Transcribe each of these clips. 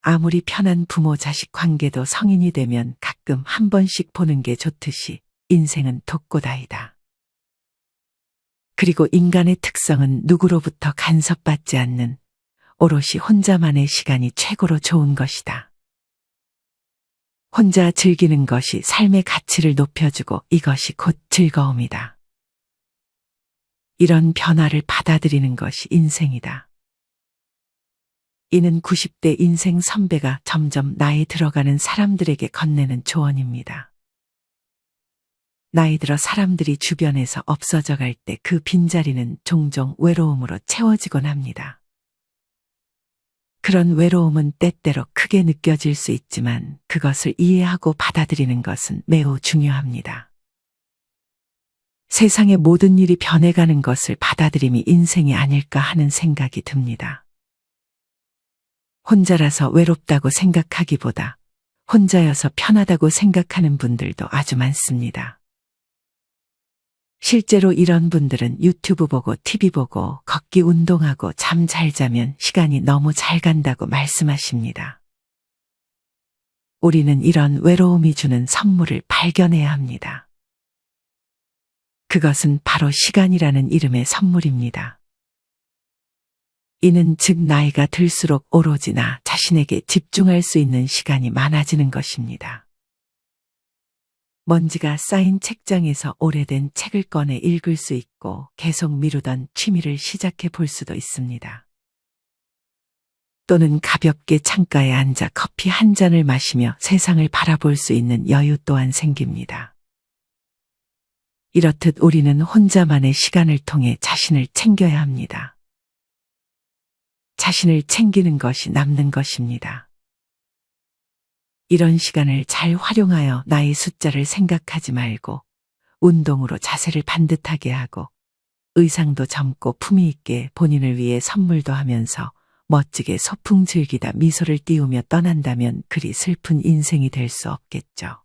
아무리 편한 부모 자식 관계도 성인이 되면 가끔 한 번씩 보는 게 좋듯이 인생은 독고다이다. 그리고 인간의 특성은 누구로부터 간섭받지 않는 오롯이 혼자만의 시간이 최고로 좋은 것이다. 혼자 즐기는 것이 삶의 가치를 높여주고 이것이 곧 즐거움이다. 이런 변화를 받아들이는 것이 인생이다. 이는 90대 인생 선배가 점점 나이 들어가는 사람들에게 건네는 조언입니다. 나이 들어 사람들이 주변에서 없어져 갈 때 그 빈자리는 종종 외로움으로 채워지곤 합니다. 그런 외로움은 때때로 크게 느껴질 수 있지만 그것을 이해하고 받아들이는 것은 매우 중요합니다. 세상의 모든 일이 변해가는 것을 받아들임이 인생이 아닐까 하는 생각이 듭니다. 혼자라서 외롭다고 생각하기보다 혼자여서 편하다고 생각하는 분들도 아주 많습니다. 실제로 이런 분들은 유튜브 보고 TV 보고 걷기 운동하고 잠 잘 자면 시간이 너무 잘 간다고 말씀하십니다. 우리는 이런 외로움이 주는 선물을 발견해야 합니다. 그것은 바로 시간이라는 이름의 선물입니다. 이는 즉 나이가 들수록 오로지 나 자신에게 집중할 수 있는 시간이 많아지는 것입니다. 먼지가 쌓인 책장에서 오래된 책을 꺼내 읽을 수 있고 계속 미루던 취미를 시작해 볼 수도 있습니다. 또는 가볍게 창가에 앉아 커피 한 잔을 마시며 세상을 바라볼 수 있는 여유 또한 생깁니다. 이렇듯 우리는 혼자만의 시간을 통해 자신을 챙겨야 합니다. 자신을 챙기는 것이 남는 것입니다. 이런 시간을 잘 활용하여 나의 숫자를 생각하지 말고 운동으로 자세를 반듯하게 하고 의상도 젊고 품위 있게 본인을 위해 선물도 하면서 멋지게 소풍 즐기다 미소를 띄우며 떠난다면 그리 슬픈 인생이 될 수 없겠죠.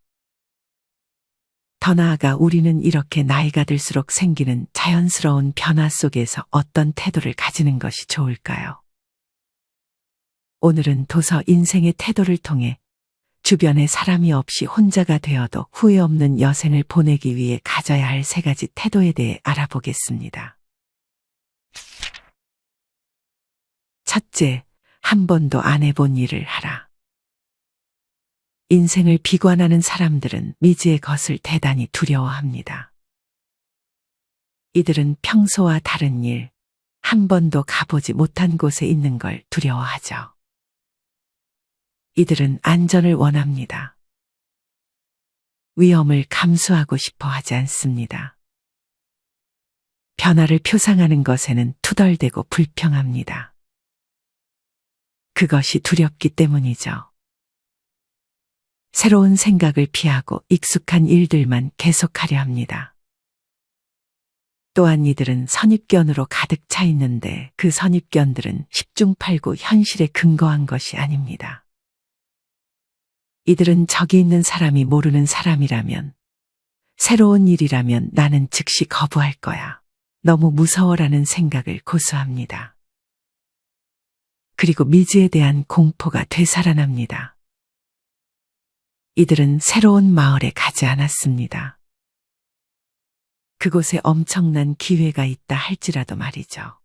더 나아가 우리는 이렇게 나이가 들수록 생기는 자연스러운 변화 속에서 어떤 태도를 가지는 것이 좋을까요? 오늘은 도서 인생의 태도를 통해 주변에 사람이 없이 혼자가 되어도 후회 없는 여생을 보내기 위해 가져야 할 3가지 태도에 대해 알아보겠습니다. 첫째, 한 번도 안 해본 일을 하라. 인생을 비관하는 사람들은 미지의 것을 대단히 두려워합니다. 이들은 평소와 다른 일, 한 번도 가보지 못한 곳에 있는 걸 두려워하죠. 이들은 안전을 원합니다. 위험을 감수하고 싶어 하지 않습니다. 변화를 표상하는 것에는 투덜대고 불평합니다. 그것이 두렵기 때문이죠. 새로운 생각을 피하고 익숙한 일들만 계속하려 합니다. 또한 이들은 선입견으로 가득 차 있는데 그 선입견들은 10중 8구 현실에 근거한 것이 아닙니다. 이들은 저기 있는 사람이 모르는 사람이라면, 새로운 일이라면 나는 즉시 거부할 거야. 너무 무서워라는 생각을 고수합니다. 그리고 미지에 대한 공포가 되살아납니다. 이들은 새로운 마을에 가지 않았습니다. 그곳에 엄청난 기회가 있다 할지라도 말이죠.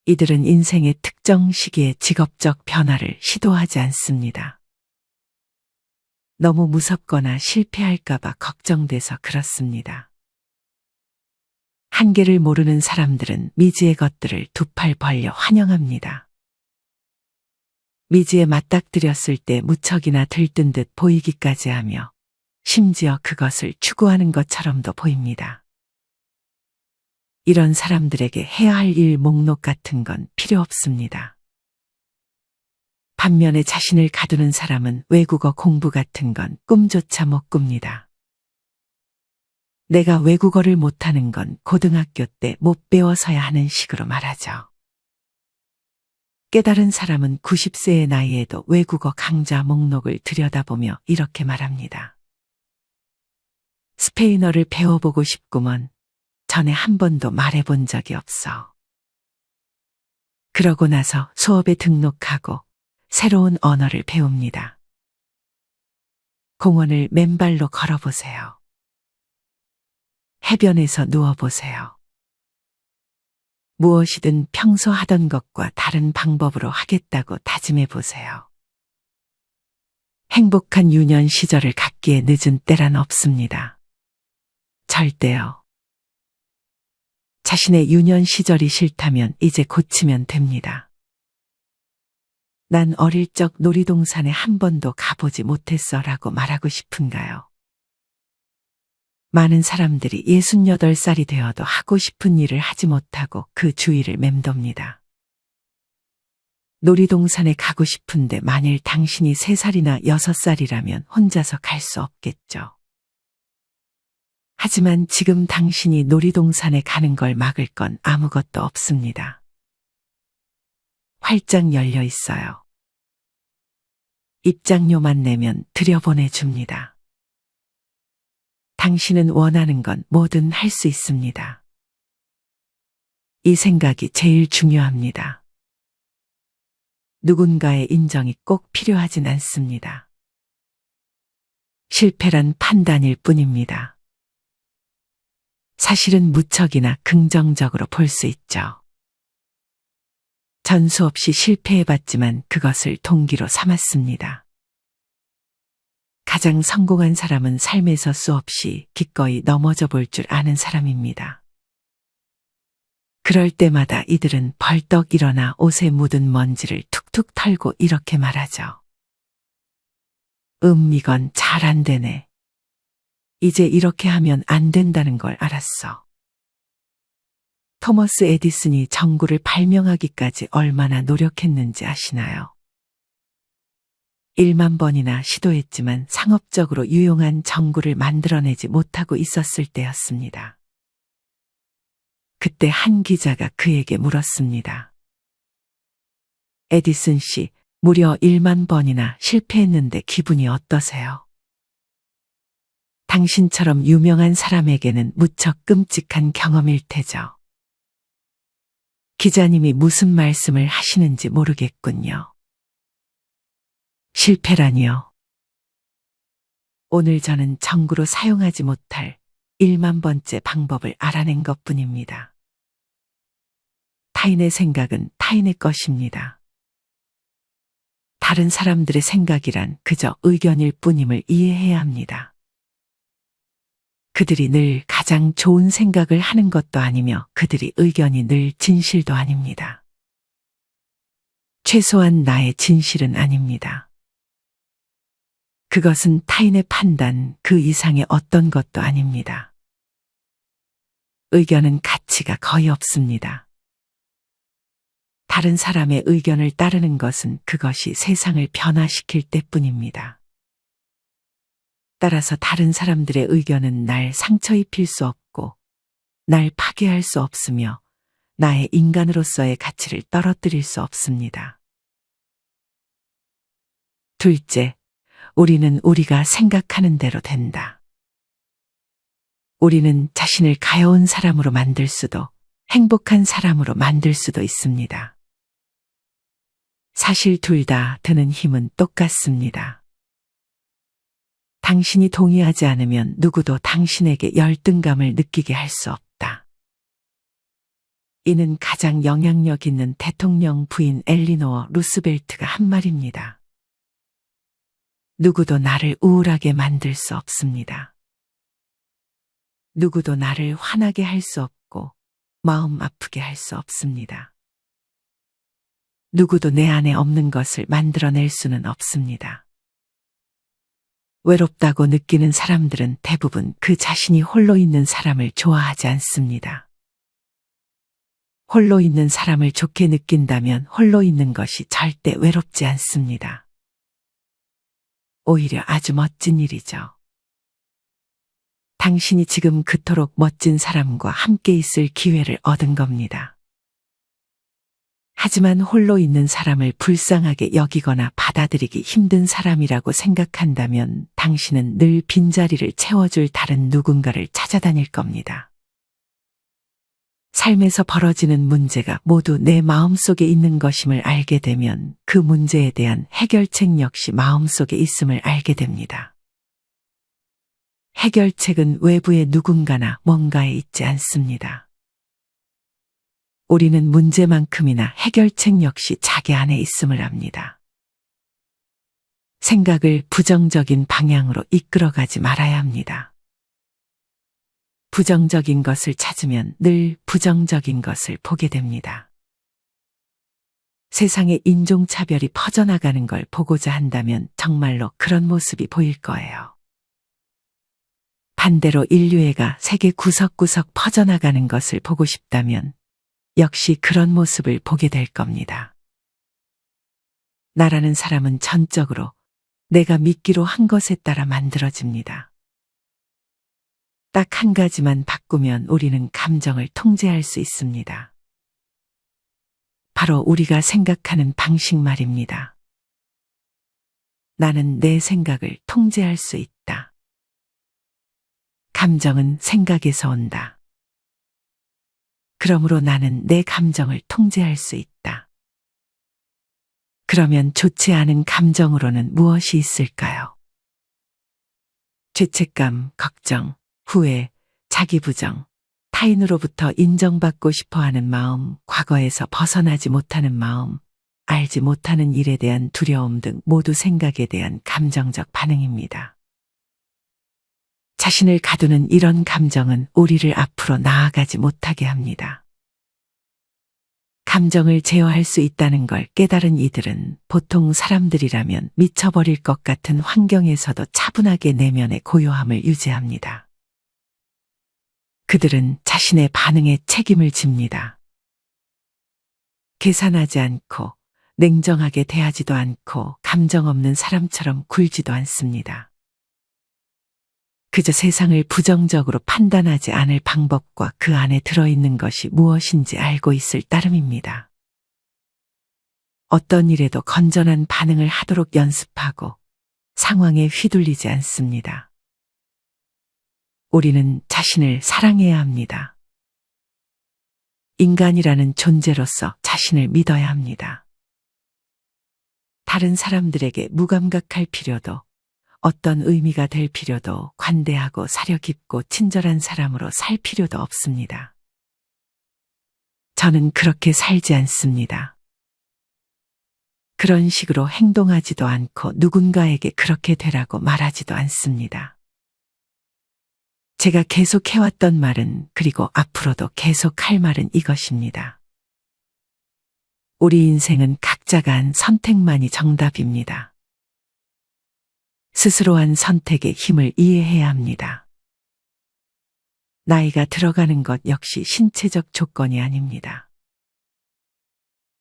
이들은 인생의 특정 시기에 직업적 변화를 시도하지 않습니다. 너무 무섭거나 실패할까봐 걱정돼서 그렇습니다. 한계를 모르는 사람들은 미지의 것들을 두 팔 벌려 환영합니다. 미지에 맞닥뜨렸을 때 무척이나 들뜬 듯 보이기까지 하며 심지어 그것을 추구하는 것처럼도 보입니다. 이런 사람들에게 해야 할 일 목록 같은 건 필요 없습니다. 반면에 자신을 가두는 사람은 외국어 공부 같은 건 꿈조차 못 꿉니다. 내가 외국어를 못하는 건 고등학교 때 못 배워서야 하는 식으로 말하죠. 깨달은 사람은 90세의 나이에도 외국어 강좌 목록을 들여다보며 이렇게 말합니다. 스페인어를 배워보고 싶구먼. 전에 한 번도 말해본 적이 없어. 그러고 나서 수업에 등록하고 새로운 언어를 배웁니다. 공원을 맨발로 걸어보세요. 해변에서 누워보세요. 무엇이든 평소 하던 것과 다른 방법으로 하겠다고 다짐해 보세요. 행복한 유년 시절을 갖기에 늦은 때란 없습니다. 절대요. 자신의 유년 시절이 싫다면 이제 고치면 됩니다. 난 어릴 적 놀이동산에 한 번도 가보지 못했어 라고 말하고 싶은가요? 많은 사람들이 68살이 되어도 하고 싶은 일을 하지 못하고 그 주위를 맴돕니다. 놀이동산에 가고 싶은데 만일 당신이 3살이나 6살이라면 혼자서 갈 수 없겠죠. 하지만 지금 당신이 놀이동산에 가는 걸 막을 건 아무것도 없습니다. 활짝 열려 있어요. 입장료만 내면 들여보내줍니다. 당신은 원하는 건 뭐든 할 수 있습니다. 이 생각이 제일 중요합니다. 누군가의 인정이 꼭 필요하진 않습니다. 실패란 판단일 뿐입니다. 사실은 무척이나 긍정적으로 볼 수 있죠. 전수 없이 실패해봤지만 그것을 동기로 삼았습니다. 가장 성공한 사람은 삶에서 수없이 기꺼이 넘어져 볼 줄 아는 사람입니다. 그럴 때마다 이들은 벌떡 일어나 옷에 묻은 먼지를 툭툭 털고 이렇게 말하죠. 이건 잘 안 되네. 이제 이렇게 하면 안 된다는 걸 알았어. 토머스 에디슨이 전구를 발명하기까지 얼마나 노력했는지 아시나요? 1만 번이나 시도했지만 상업적으로 유용한 전구를 만들어내지 못하고 있었을 때였습니다. 그때 한 기자가 그에게 물었습니다. 에디슨 씨, 무려 1만 번이나 실패했는데 기분이 어떠세요? 당신처럼 유명한 사람에게는 무척 끔찍한 경험일 테죠. 기자님이 무슨 말씀을 하시는지 모르겠군요. 실패라니요. 오늘 저는 전구로 사용하지 못할 1만 번째 방법을 알아낸 것뿐입니다. 타인의 생각은 타인의 것입니다. 다른 사람들의 생각이란 그저 의견일 뿐임을 이해해야 합니다. 그들이 늘 가장 좋은 생각을 하는 것도 아니며 그들이 의견이 늘 진실도 아닙니다. 최소한 나의 진실은 아닙니다. 그것은 타인의 판단 그 이상의 어떤 것도 아닙니다. 의견은 가치가 거의 없습니다. 다른 사람의 의견을 따르는 것은 그것이 세상을 변화시킬 때뿐입니다. 따라서 다른 사람들의 의견은 날 상처 입힐 수 없고 날 파괴할 수 없으며 나의 인간으로서의 가치를 떨어뜨릴 수 없습니다. 둘째, 우리는 우리가 생각하는 대로 된다. 우리는 자신을 가여운 사람으로 만들 수도 행복한 사람으로 만들 수도 있습니다. 사실 둘 다 드는 힘은 똑같습니다. 당신이 동의하지 않으면 누구도 당신에게 열등감을 느끼게 할 수 없다. 이는 가장 영향력 있는 대통령 부인 엘리노어 루스벨트가 한 말입니다. 누구도 나를 우울하게 만들 수 없습니다. 누구도 나를 화나게 할 수 없고 마음 아프게 할 수 없습니다. 누구도 내 안에 없는 것을 만들어낼 수는 없습니다. 외롭다고 느끼는 사람들은 대부분 그 자신이 홀로 있는 사람을 좋아하지 않습니다. 홀로 있는 사람을 좋게 느낀다면 홀로 있는 것이 절대 외롭지 않습니다. 오히려 아주 멋진 일이죠. 당신이 지금 그토록 멋진 사람과 함께 있을 기회를 얻은 겁니다. 하지만 홀로 있는 사람을 불쌍하게 여기거나 받아들이기 힘든 사람이라고 생각한다면 당신은 늘 빈자리를 채워줄 다른 누군가를 찾아다닐 겁니다. 삶에서 벌어지는 문제가 모두 내 마음속에 있는 것임을 알게 되면 그 문제에 대한 해결책 역시 마음속에 있음을 알게 됩니다. 해결책은 외부의 누군가나 뭔가에 있지 않습니다. 우리는 문제만큼이나 해결책 역시 자기 안에 있음을 압니다. 생각을 부정적인 방향으로 이끌어가지 말아야 합니다. 부정적인 것을 찾으면 늘 부정적인 것을 보게 됩니다. 세상에 인종차별이 퍼져나가는 걸 보고자 한다면 정말로 그런 모습이 보일 거예요. 반대로 인류애가 세계 구석구석 퍼져나가는 것을 보고 싶다면 역시 그런 모습을 보게 될 겁니다. 나라는 사람은 전적으로 내가 믿기로 한 것에 따라 만들어집니다. 딱 한 가지만 바꾸면 우리는 감정을 통제할 수 있습니다. 바로 우리가 생각하는 방식 말입니다. 나는 내 생각을 통제할 수 있다. 감정은 생각에서 온다. 그러므로 나는 내 감정을 통제할 수 있다. 그러면 좋지 않은 감정으로는 무엇이 있을까요? 죄책감, 걱정, 후회, 자기 부정, 타인으로부터 인정받고 싶어 하는 마음, 과거에서 벗어나지 못하는 마음, 알지 못하는 일에 대한 두려움 등 모두 생각에 대한 감정적 반응입니다. 자신을 가두는 이런 감정은 우리를 앞으로 나아가지 못하게 합니다. 감정을 제어할 수 있다는 걸 깨달은 이들은 보통 사람들이라면 미쳐버릴 것 같은 환경에서도 차분하게 내면의 고요함을 유지합니다. 그들은 자신의 반응에 책임을 집니다. 계산하지 않고 냉정하게 대하지도 않고 감정 없는 사람처럼 굴지도 않습니다. 그저 세상을 부정적으로 판단하지 않을 방법과 그 안에 들어있는 것이 무엇인지 알고 있을 따름입니다. 어떤 일에도 건전한 반응을 하도록 연습하고 상황에 휘둘리지 않습니다. 우리는 자신을 사랑해야 합니다. 인간이라는 존재로서 자신을 믿어야 합니다. 다른 사람들에게 무감각할 필요도, 어떤 의미가 될 필요도, 관대하고 사려 깊고 친절한 사람으로 살 필요도 없습니다. 저는 그렇게 살지 않습니다. 그런 식으로 행동하지도 않고 누군가에게 그렇게 되라고 말하지도 않습니다. 제가 계속 해왔던 말은, 그리고 앞으로도 계속 할 말은 이것입니다. 우리 인생은 각자가 한 선택만이 정답입니다. 스스로 한 선택의 힘을 이해해야 합니다. 나이가 들어가는 것 역시 신체적 조건이 아닙니다.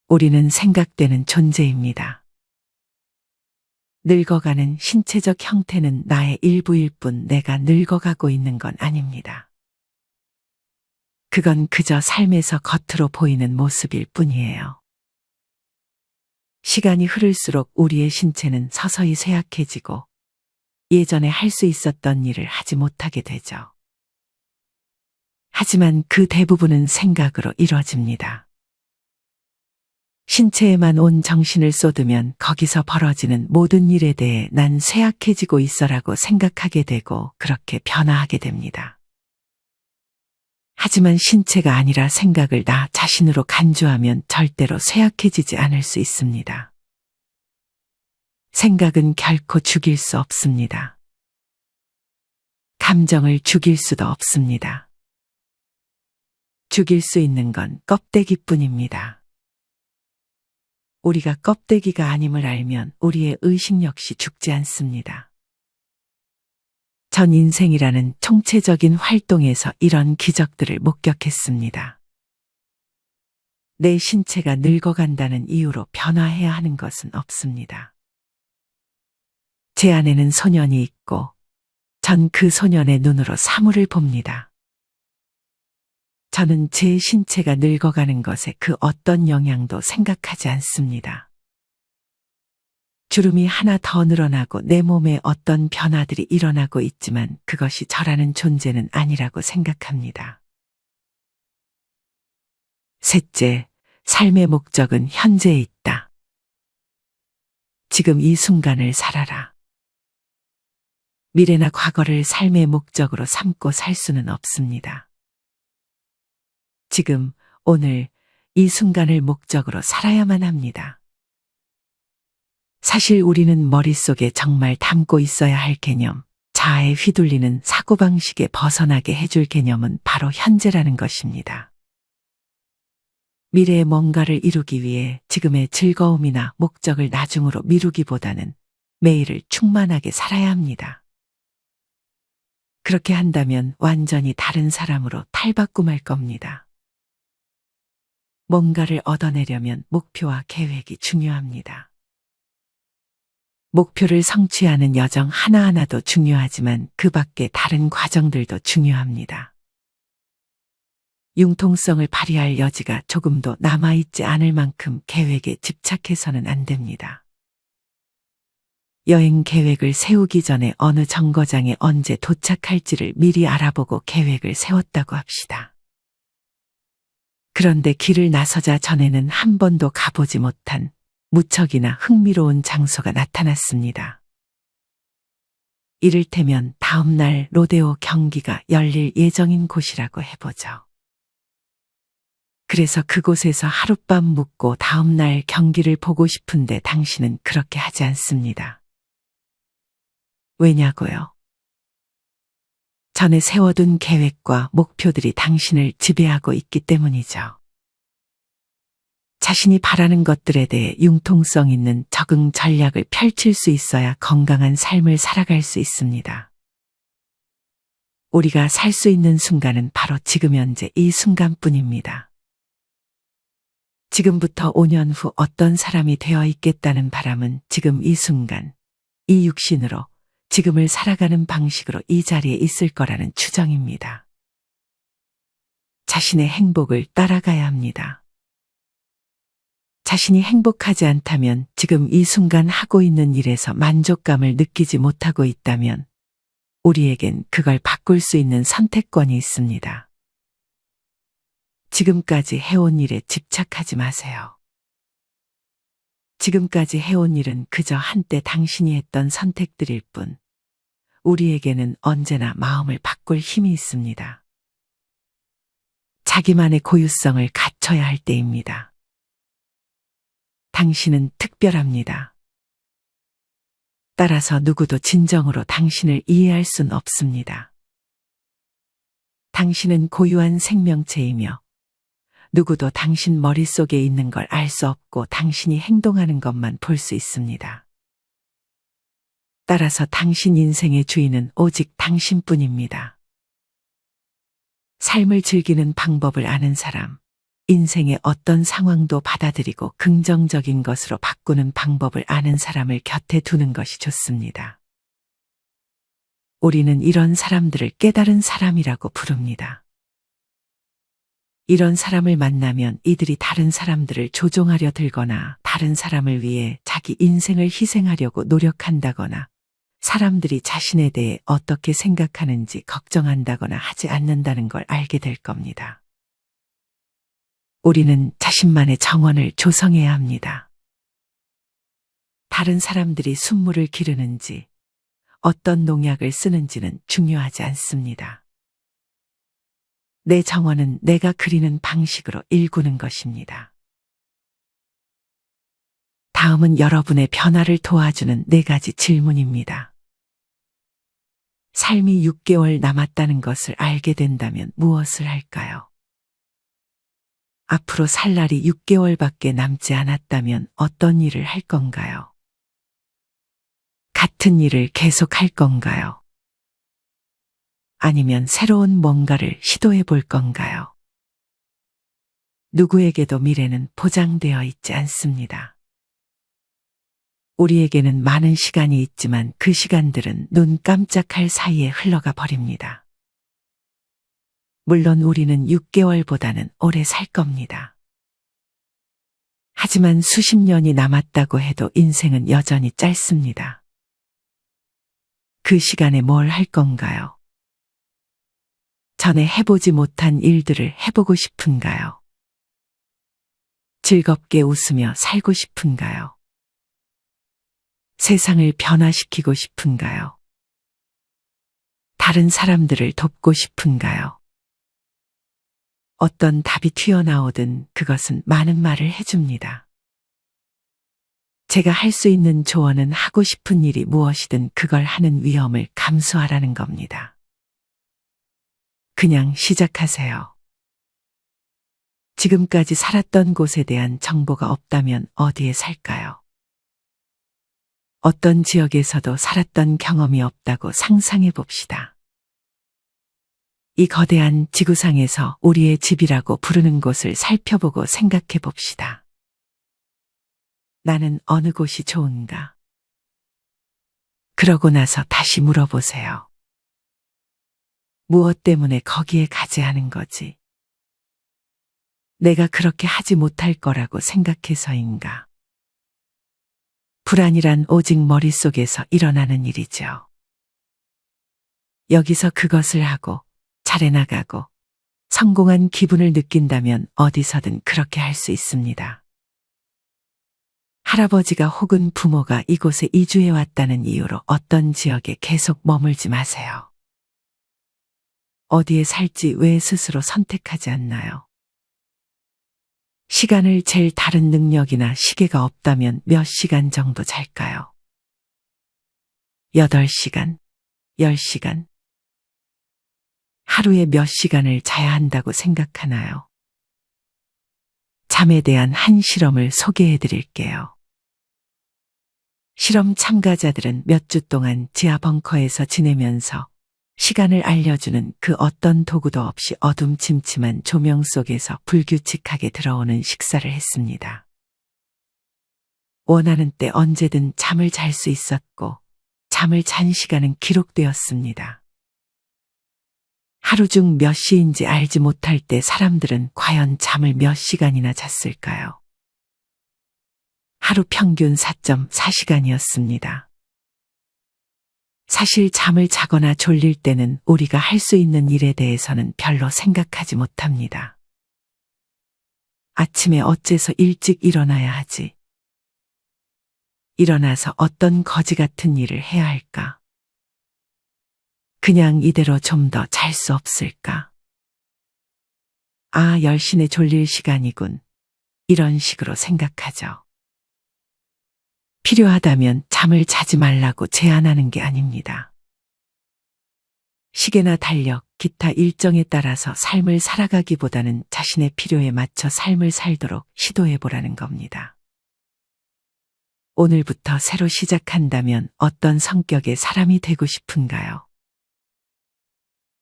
우리는 생각되는 존재입니다. 늙어가는 신체적 형태는 나의 일부일 뿐 내가 늙어가고 있는 건 아닙니다. 그건 그저 삶에서 겉으로 보이는 모습일 뿐이에요. 시간이 흐를수록 우리의 신체는 서서히 쇠약해지고 예전에 할 수 있었던 일을 하지 못하게 되죠. 하지만 그 대부분은 생각으로 이루어집니다. 신체에만 온 정신을 쏟으면 거기서 벌어지는 모든 일에 대해 난 쇠약해지고 있어라고 생각하게 되고 그렇게 변화하게 됩니다. 하지만 신체가 아니라 생각을 나 자신으로 간주하면 절대로 쇠약해지지 않을 수 있습니다. 생각은 결코 죽일 수 없습니다. 감정을 죽일 수도 없습니다. 죽일 수 있는 건 껍데기뿐입니다. 우리가 껍데기가 아님을 알면 우리의 의식 역시 죽지 않습니다. 전 인생이라는 총체적인 활동에서 이런 기적들을 목격했습니다. 내 신체가 늙어간다는 이유로 변화해야 하는 것은 없습니다. 제 안에는 소년이 있고 전 그 소년의 눈으로 사물을 봅니다. 저는 제 신체가 늙어가는 것에 그 어떤 영향도 생각하지 않습니다. 주름이 하나 더 늘어나고 내 몸에 어떤 변화들이 일어나고 있지만 그것이 저라는 존재는 아니라고 생각합니다. 셋째, 삶의 목적은 현재에 있다. 지금 이 순간을 살아라. 미래나 과거를 삶의 목적으로 삼고 살 수는 없습니다. 지금, 오늘, 이 순간을 목적으로 살아야만 합니다. 사실 우리는 머릿속에 정말 담고 있어야 할 개념, 자아에 휘둘리는 사고방식에 벗어나게 해줄 개념은 바로 현재라는 것입니다. 미래의 뭔가를 이루기 위해 지금의 즐거움이나 목적을 나중으로 미루기보다는 매일을 충만하게 살아야 합니다. 그렇게 한다면 완전히 다른 사람으로 탈바꿈할 겁니다. 뭔가를 얻어내려면 목표와 계획이 중요합니다. 목표를 성취하는 여정 하나하나도 중요하지만 그 밖에 다른 과정들도 중요합니다. 융통성을 발휘할 여지가 조금도 남아있지 않을 만큼 계획에 집착해서는 안 됩니다. 여행 계획을 세우기 전에 어느 정거장에 언제 도착할지를 미리 알아보고 계획을 세웠다고 합시다. 그런데 길을 나서자 전에는 한 번도 가보지 못한 무척이나 흥미로운 장소가 나타났습니다. 이를테면 다음 날 로데오 경기가 열릴 예정인 곳이라고 해보죠. 그래서 그곳에서 하룻밤 묵고 다음 날 경기를 보고 싶은데 당신은 그렇게 하지 않습니다. 왜냐고요? 전에 세워둔 계획과 목표들이 당신을 지배하고 있기 때문이죠. 자신이 바라는 것들에 대해 융통성 있는 적응 전략을 펼칠 수 있어야 건강한 삶을 살아갈 수 있습니다. 우리가 살 수 있는 순간은 바로 지금 현재 이 순간뿐입니다. 지금부터 5년 후 어떤 사람이 되어 있겠다는 바람은 지금 이 순간, 이 육신으로 지금을 살아가는 방식으로 이 자리에 있을 거라는 추정입니다. 자신의 행복을 따라가야 합니다. 자신이 행복하지 않다면 지금 이 순간 하고 있는 일에서 만족감을 느끼지 못하고 있다면 우리에겐 그걸 바꿀 수 있는 선택권이 있습니다. 지금까지 해온 일에 집착하지 마세요. 지금까지 해온 일은 그저 한때 당신이 했던 선택들일 뿐, 우리에게는 언제나 마음을 바꿀 힘이 있습니다. 자기만의 고유성을 갖춰야 할 때입니다. 당신은 특별합니다. 따라서 누구도 진정으로 당신을 이해할 순 없습니다. 당신은 고유한 생명체이며 누구도 당신 머릿속에 있는 걸 알 수 없고 당신이 행동하는 것만 볼 수 있습니다. 따라서 당신 인생의 주인은 오직 당신뿐입니다. 삶을 즐기는 방법을 아는 사람, 인생의 어떤 상황도 받아들이고 긍정적인 것으로 바꾸는 방법을 아는 사람을 곁에 두는 것이 좋습니다. 우리는 이런 사람들을 깨달은 사람이라고 부릅니다. 이런 사람을 만나면 이들이 다른 사람들을 조종하려 들거나 다른 사람을 위해 자기 인생을 희생하려고 노력한다거나 사람들이 자신에 대해 어떻게 생각하는지 걱정한다거나 하지 않는다는 걸 알게 될 겁니다. 우리는 자신만의 정원을 조성해야 합니다. 다른 사람들이 순물을 기르는지 어떤 농약을 쓰는지는 중요하지 않습니다. 내 정원은 내가 그리는 방식으로 일구는 것입니다. 다음은 여러분의 변화를 도와주는 4가지 질문입니다. 삶이 6개월 남았다는 것을 알게 된다면 무엇을 할까요? 앞으로 살 날이 6개월밖에 남지 않았다면 어떤 일을 할 건가요? 같은 일을 계속 할 건가요? 아니면 새로운 뭔가를 시도해 볼 건가요? 누구에게도 미래는 보장되어 있지 않습니다. 우리에게는 많은 시간이 있지만 그 시간들은 눈 깜짝할 사이에 흘러가 버립니다. 물론 우리는 6개월보다는 오래 살 겁니다. 하지만 수십 년이 남았다고 해도 인생은 여전히 짧습니다. 그 시간에 뭘 할 건가요? 전에 해보지 못한 일들을 해보고 싶은가요? 즐겁게 웃으며 살고 싶은가요? 세상을 변화시키고 싶은가요? 다른 사람들을 돕고 싶은가요? 어떤 답이 튀어나오든 그것은 많은 말을 해줍니다. 제가 할 수 있는 조언은 하고 싶은 일이 무엇이든 그걸 하는 위험을 감수하라는 겁니다. 그냥 시작하세요. 지금까지 살았던 곳에 대한 정보가 없다면 어디에 살까요? 어떤 지역에서도 살았던 경험이 없다고 상상해 봅시다. 이 거대한 지구상에서 우리의 집이라고 부르는 곳을 살펴보고 생각해 봅시다. 나는 어느 곳이 좋은가? 그러고 나서 다시 물어보세요. 무엇 때문에 거기에 가지 않은 거지? 내가 그렇게 하지 못할 거라고 생각해서인가? 불안이란 오직 머릿속에서 일어나는 일이죠. 여기서 그것을 하고 잘해나가고 성공한 기분을 느낀다면 어디서든 그렇게 할 수 있습니다. 할아버지가 혹은 부모가 이곳에 이주해 왔다는 이유로 어떤 지역에 계속 머물지 마세요. 어디에 살지 왜 스스로 선택하지 않나요? 시간을 잴 다른 능력이나 시계가 없다면 몇 시간 정도 잘까요? 8시간, 10시간? 하루에 몇 시간을 자야 한다고 생각하나요? 잠에 대한 한 실험을 소개해 드릴게요. 실험 참가자들은 몇 주 동안 지하 벙커에서 지내면서 시간을 알려주는 그 어떤 도구도 없이 어둠침침한 조명 속에서 불규칙하게 들어오는 식사를 했습니다. 원하는 때 언제든 잠을 잘 수 있었고 잠을 잔 시간은 기록되었습니다. 하루 중 몇 시인지 알지 못할 때 사람들은 과연 잠을 몇 시간이나 잤을까요? 하루 평균 4.4시간이었습니다. 사실 잠을 자거나 졸릴 때는 우리가 할 수 있는 일에 대해서는 별로 생각하지 못합니다. 아침에 어째서 일찍 일어나야 하지? 일어나서 어떤 거지 같은 일을 해야 할까? 그냥 이대로 좀 더 잘 수 없을까? 아, 10시내 졸릴 시간이군. 이런 식으로 생각하죠. 필요하다면 잠을 자지 말라고 제안하는 게 아닙니다. 시계나 달력, 기타 일정에 따라서 삶을 살아가기보다는 자신의 필요에 맞춰 삶을 살도록 시도해 보라는 겁니다. 오늘부터 새로 시작한다면 어떤 성격의 사람이 되고 싶은가요?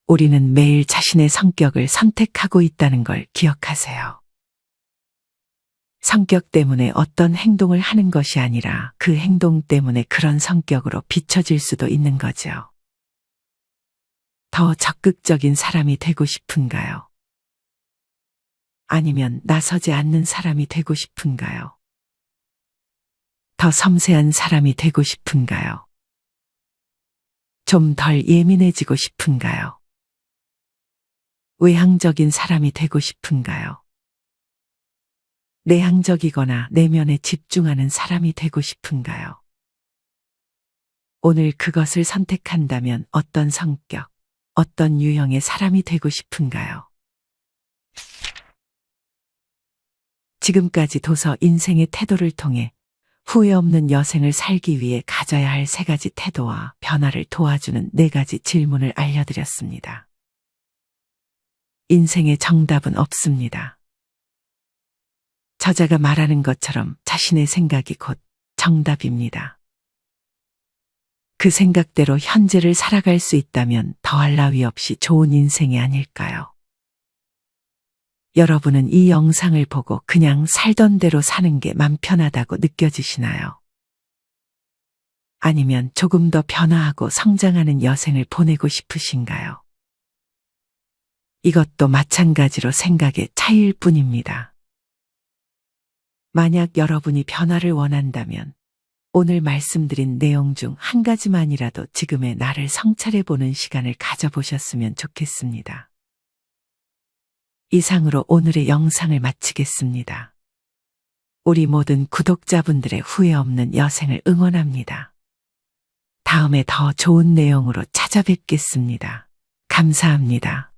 우리는 매일 자신의 성격을 선택하고 있다는 걸 기억하세요. 성격 때문에 어떤 행동을 하는 것이 아니라 그 행동 때문에 그런 성격으로 비춰질 수도 있는 거죠. 더 적극적인 사람이 되고 싶은가요? 아니면 나서지 않는 사람이 되고 싶은가요? 더 섬세한 사람이 되고 싶은가요? 좀 덜 예민해지고 싶은가요? 외향적인 사람이 되고 싶은가요? 내향적이거나 내면에 집중하는 사람이 되고 싶은가요? 오늘 그것을 선택한다면 어떤 성격, 어떤 유형의 사람이 되고 싶은가요? 지금까지 도서 인생의 태도를 통해 후회 없는 여생을 살기 위해 가져야 할 3가지 태도와 변화를 도와주는 4가지 질문을 알려드렸습니다. 인생의 정답은 없습니다. 저자가 말하는 것처럼 자신의 생각이 곧 정답입니다. 그 생각대로 현재를 살아갈 수 있다면 더할 나위 없이 좋은 인생이 아닐까요? 여러분은 이 영상을 보고 그냥 살던 대로 사는 게 맘 편하다고 느껴지시나요? 아니면 조금 더 변화하고 성장하는 여생을 보내고 싶으신가요? 이것도 마찬가지로 생각의 차이일 뿐입니다. 만약 여러분이 변화를 원한다면 오늘 말씀드린 내용 중 한 가지만이라도 지금의 나를 성찰해보는 시간을 가져보셨으면 좋겠습니다. 이상으로 오늘의 영상을 마치겠습니다. 우리 모든 구독자분들의 후회 없는 여생을 응원합니다. 다음에 더 좋은 내용으로 찾아뵙겠습니다. 감사합니다.